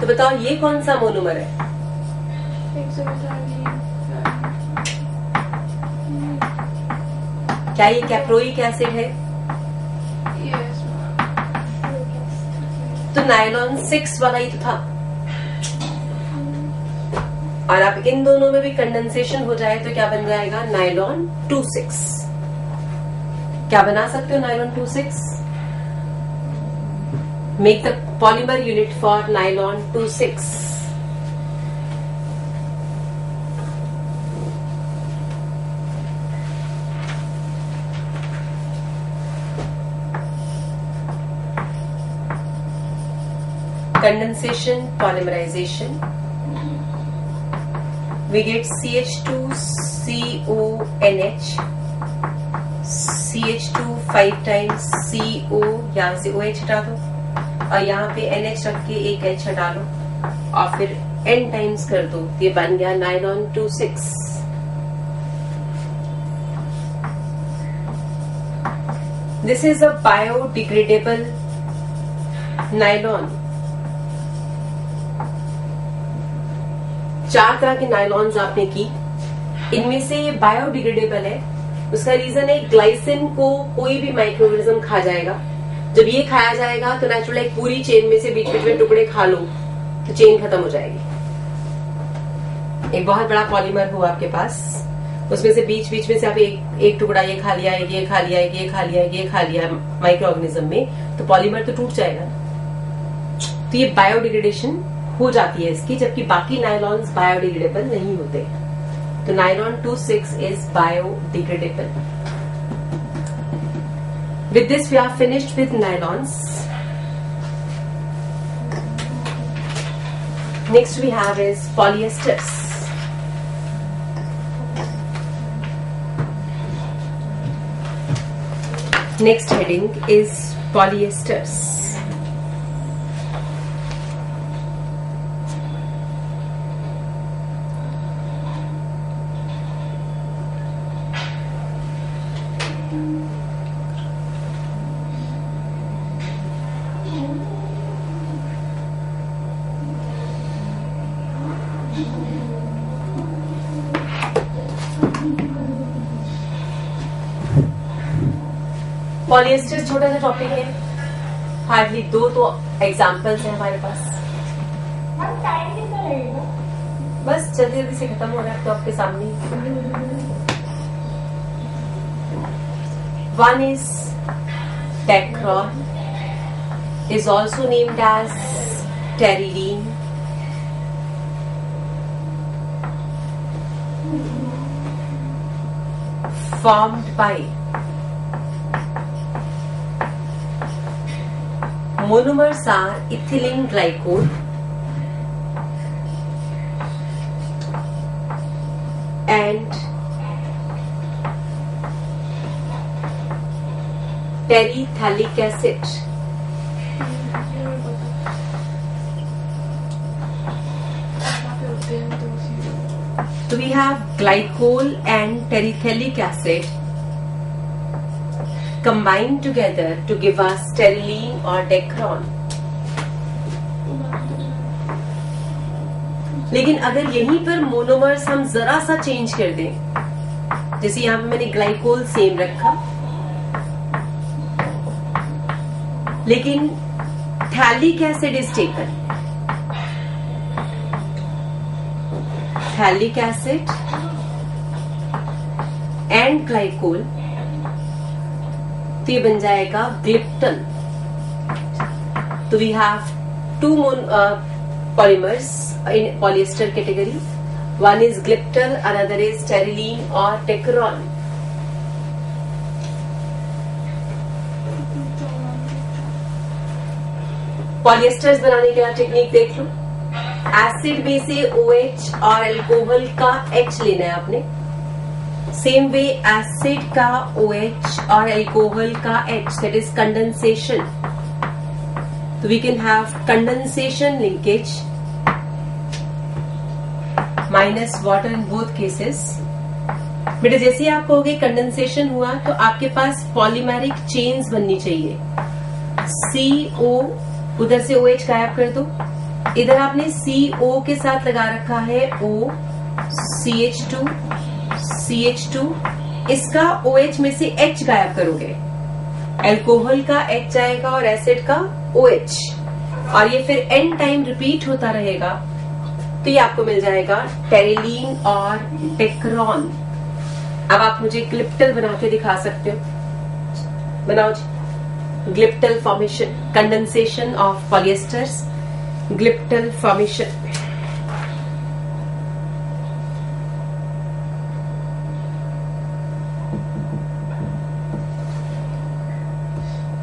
तो बताओ ये कौन सा मोनोमर है? क्या ये कैप्रोइक एसिड है? तो नायलॉन 6 वाला ही तो था। और अब इन दोनों में भी कंडेंसेशन हो जाए तो क्या बन जाएगा? नायलॉन 2,6। क्या बना सकते हो nylon 2,6? Make the polymer unit for nylon 2,6। Condensation, polymerization. We get CH2CONH, CH2 5 times CO, यहाँ से OH हटा दो और यहाँ पे NH रख के एक H हटा लो और फिर N टाइम्स कर दो। ये बन गया nylon 2,6। This is a biodegradable nylon. 4 तरह के नायलॉन्स आपने की, इनमें से ये बायोडिग्रेडेबल है। उसका रीजन है ग्लाइसिन को कोई भी माइक्रोऑर्गेनिज्म खा जाएगा। जब ये खाया जाएगा तो नेचुरल एक पूरी चेन में से बीच बीच में टुकड़े खा लो तो चेन खत्म हो जाएगी। एक बहुत बड़ा पॉलीमर हो आपके पास, उसमें से बीच बीच में से आप एक टुकड़ा ये खा लिया, ये खा लिया, ये खा लिया, ये खा लिया माइक्रोऑर्गेनिज्म में, तो पॉलीमर तो टूट जाएगा। तो ये बायोडिग्रेडेशन हो जाती है इसकी, जबकि बाकी नायलॉन्स बायोडिग्रेडेबल नहीं होते। तो nylon 2,6 is biodegradable. With this we are finished with nylons. Next we have is polyesters. Next heading is polyesters. Polyester छोटा सा टॉपिक है, हार्डली 2 तो एग्जाम्पल्स हैं हमारे पास। बस जल्दी जल्दी से खत्म हो रहा है तो आपके सामने। One is Dacron, is also named as terylene. Formed by monomers are ethylene glycol and terephthalic acid. So we have glycol and terephthalic acid combined together to give us terylene or Dacron. लेकिन अगर यहीं पर monomers हम जरा सा change कर दें, जैसे यहाँ पे मैंने ग्लाइकोल सेम रखा, लेकिन phthalic acid is taken, phthalic acid and glycol, तो ये बन जाएगा ग्लिप्टन। तो we have 2 polymers in polyester category. One is Gliptal, another is terylene or Dacron. पॉलिएस्टर्स बनाने के बाद टेक्निक देख लो। एसिड में से OH और अल्कोहल का H लेना है आपने। सेम वे एसिड का OH और अल्कोहल का H, that is condensation. So we can have condensation linkage minus water in both cases. बेटा जैसे आप कहोगे कंडेंसेशन हुआ तो आपके पास पॉलीमेरिक चेन्स बननी चाहिए। CO उधर से OH गायब कर दो, इधर आपने CO के साथ लगा रखा है O, CH2, CH2, इसका OH में से H गायब करोगे, अल्कोहल का H जाएगा और एसिड का OH, और ये फिर n टाइम रिपीट होता रहेगा, तो ये आपको मिल जाएगा टेरिलीन और टेक्रोन। अब आप मुझे ग्लिप्टल बना के दिखा सकते हो, बनाओ जी। Glyptal formation, condensation of polyesters, glyptal formation.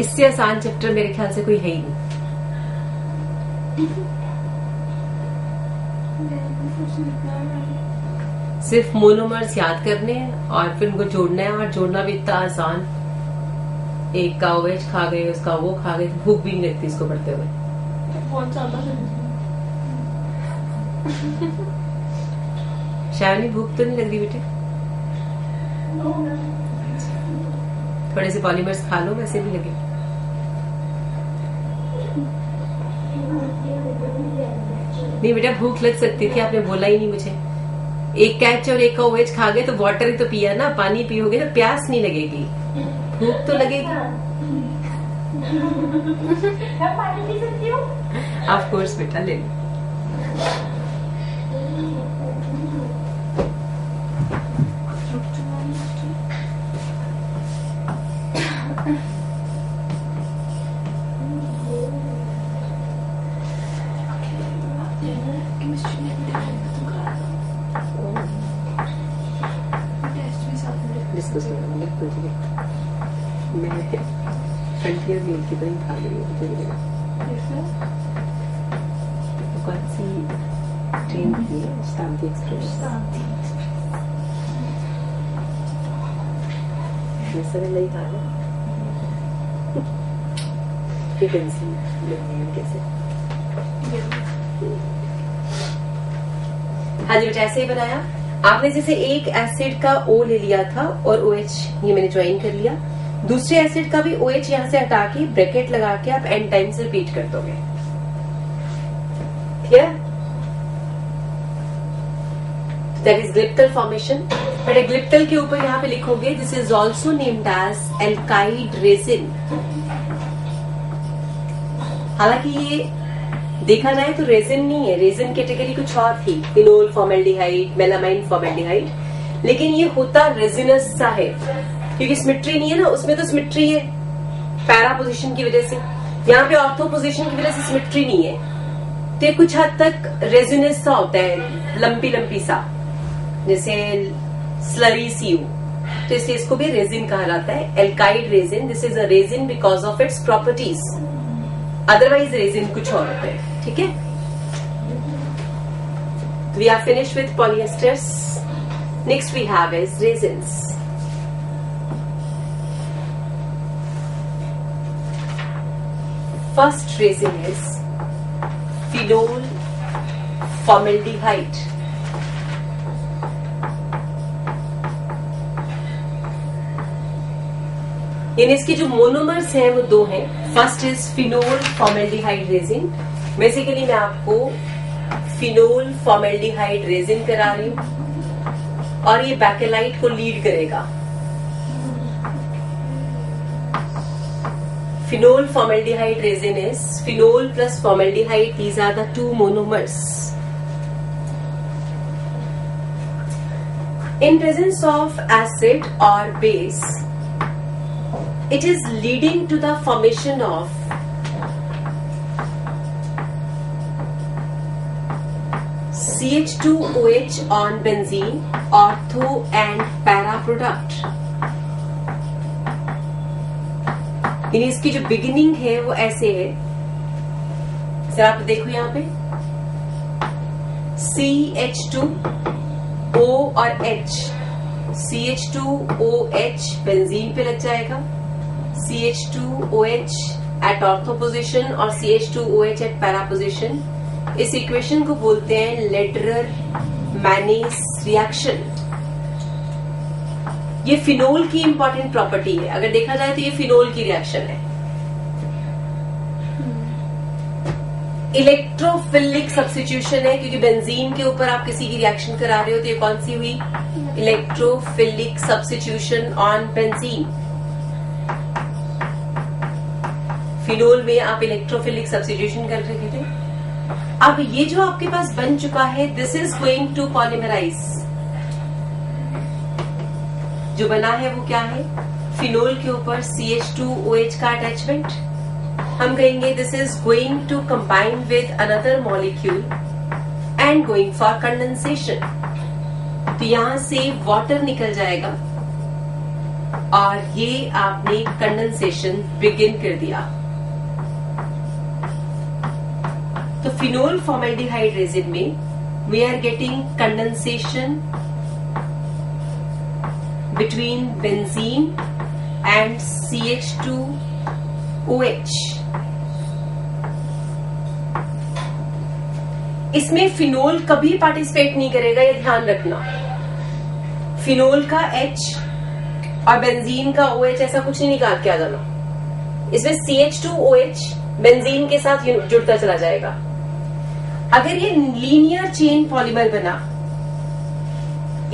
इससे आसान चैप्टर मेरे ख्याल से कोई है ही नहीं। सिर्फ मोनोमर्स याद करने हैं और फिर उनको जोड़ना है, और जोड़ना भी इतना आसान, एक का OH खा गए, उसका वो खा गए, भूख भी नहीं लगती इसको पढ़ते हुए। शायद भूख तो नहीं लग रही बेटे? थोड़े से पॉलीमर्स खा लो, वैसे भी लगे। नहीं बेटा, भूख लग सकती थी, आपने बोला ही नहीं मुझे। एक कैच और एक का OH खा गए तो वाटर ही तो पिया ना, पानी पियोगे तो प्यास नहीं लगेगी, भूख तो लगेगी। पानी पी सकती हूँ? ऑफ कोर्स बेटा, ले लो। डिस्कस करना मैं फ्रंटियर गेम की तरह भाग रही हूँ, मुझे कौन सी ट्रेन थी? शांति एक्सप्रेस। मैं सर नहीं था ना, कैसे? हाँ जी बेटा, ऐसे ही बनाया आपने। जैसे एक एसिड का O ले लिया था और OH ये मैंने ज्वाइन कर लिया, दूसरे एसिड का भी OH यहां से हटा के ब्रैकेट लगा के आप n टाइम्स रिपीट कर दोगे। ठीक, that is glyptal formation. But glyptal के ऊपर यहाँ पे लिखोगे this is also named as alkyd resin. हालांकि ये देखा जाए तो रेजिन नहीं है, रेजिन कैटेगरी कुछ और थी, फिनोल फॉर्मेल्डिहाइड, मेलामाइन फॉर्मेल्डिहाइड, लेकिन ये होता रेजिनस सा है, क्योंकि सिमेट्री नहीं है ना, उसमें तो सिमेट्री है पैरा पोजीशन की वजह से, यहाँ पे ऑर्थो पोजीशन की वजह से सिमेट्री नहीं है, तो ये कुछ हद तक रेजिनस सा होता है, लंपी लंपी सा, जैसे स्लरी सी हो, तो इसलिए इसको भी रेजिन कहा जाता है, alkyd resin. This is a resin because of its properties, otherwise resin कुछ और होता है। ठीक है, we are finish with polyesters, next we have is resins. First resin is phenol formaldehyde. यानी इसके जो मोनोमर्स हैं वो दो हैं। First is phenol formaldehyde resin. Basically मैं आपको फिनोल फॉर्मेल्डिहाइड रेजिन करा रही हूं और ये बैकेलाइट को लीड करेगा। Phenol formaldehyde resin is phenol plus formaldehyde, these are the two monomers. In presence of acid or base, it is leading to the formation of CH2OH on benzene, ortho and para product. यानी इसकी जो beginning है वो ऐसे है, sir आप देखो यहाँ पे CH2 O और H, CH2OH बेंजीन पे लग जाएगा, CH2OH एट ऑर्थो पोजिशन और CH2OH एट पैरा पोजिशन। इस इक्वेशन को बोलते हैं लेडरर मैनीज रिएक्शन। ये फिनोल की इंपॉर्टेंट प्रॉपर्टी है, अगर देखा जाए तो ये फिनोल की रिएक्शन है। इलेक्ट्रोफिलिक सब्स्टिट्यूशन है, क्योंकि बेंजीन के ऊपर आप किसी की रिएक्शन करा रहे हो, तो ये कौन सी हुई? Electrophilic substitution on benzene. Phenol में आप इलेक्ट्रोफिलिक सब्स्टिट्यूशन कर रहे थे। अब ये जो आपके पास बन चुका है, this is going to polymerise. जो बना है वो क्या है? फिनोल के ऊपर CH2OH का अटैचमेंट। हम कहेंगे this is going to combine with another molecule and going for condensation. तो यहां से वाटर निकल जाएगा और ये आपने कंडेंसेशन बिगिन कर दिया। तो फिनोल फॉर्मेल्डिहाइड रेजिन में we are getting condensation between benzene and CH2OH। इसमें फिनोल कभी पार्टिसिपेट नहीं करेगा, ये ध्यान रखना। फिनोल का H और बेंजीन का OH ऐसा कुछ नहीं निकाल के आ जाना। इसमें CH2OH बेंजीन के साथ जुड़ता चला जाएगा। अगर ये लीनियर चेन पॉलीमर बना,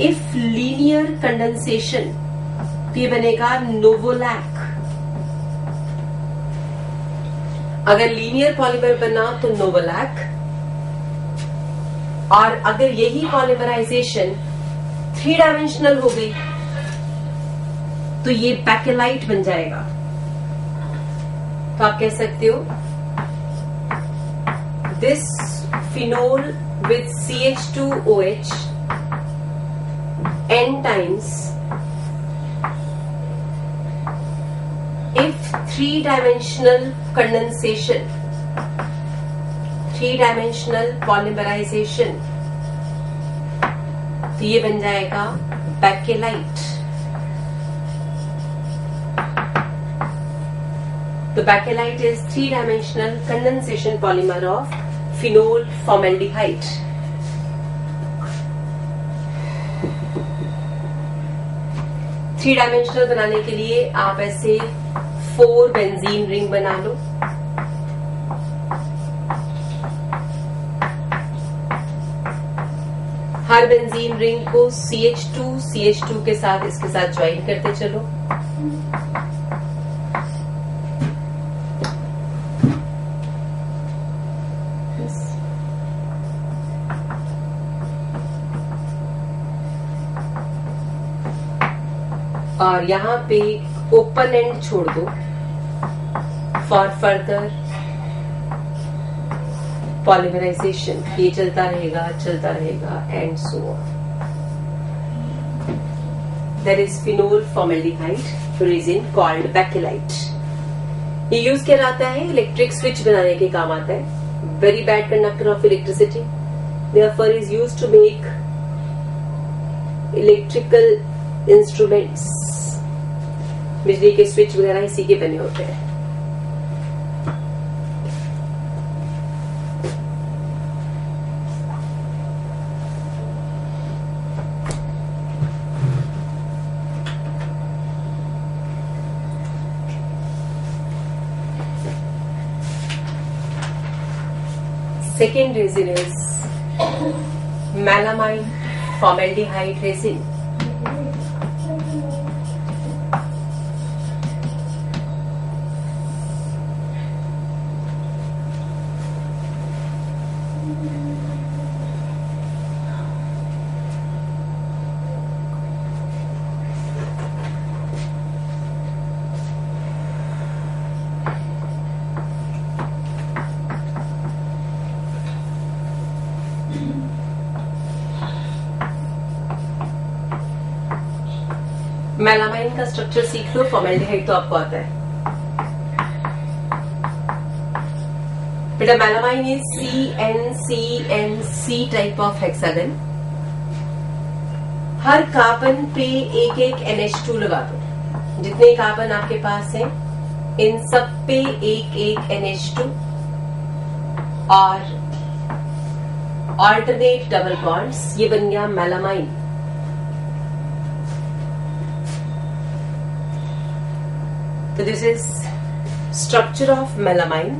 इफ लीनियर कंडेंसेशन, तो ये बनेगा नोवोलैक। अगर लीनियर पॉलीमर बना तो नोवोलैक, और अगर यही पॉलीमराइजेशन 3 डायमेंशनल हो गई तो ये बैकेलाइट बन जाएगा। तो आप कह सकते हो this phenol with CH2OH n times if 3-dimensional condensation, 3-dimensional polymerization, तो ये बन जाएगा बैकेलाइट। तो Bakelite is 3-dimensional condensation polymer of phenol formaldehyde। Three dimensional बनाने के लिए आप ऐसे 4 बेंजीन रिंग बना लो। हर बेंजीन रिंग को CH2 के साथ इसके साथ ज्वाइन करते चलो। और यहाँ पे ओपन एंड छोड़ दो फॉर फर्दर पॉलीमराइजेशन। ये चलता रहेगा and so on. There is phenol formaldehyde resin called Bakelite. ये यूज किया जाता है इलेक्ट्रिक स्विच बनाने के काम आता है। Very bad conductor of electricity, therefore is used to make electrical instruments. बिजली के स्विच वगैरह इसी के बने होते हैं। Second resin is melamine formaldehyde resin। Melamine का स्ट्रक्चर सीख लो, फॉर्मेल्डिहाइड तो आपको आता है बेटा। Melamine is CN type of hexagon. Her carbon पे एक NH2 लगा दो। जितने कार्बन आपके पास हैं इन सब पे एक NH2 और ऑल्टरनेट डबल बॉन्ड्स। ये बन गया melamine. So this is structure of melamine।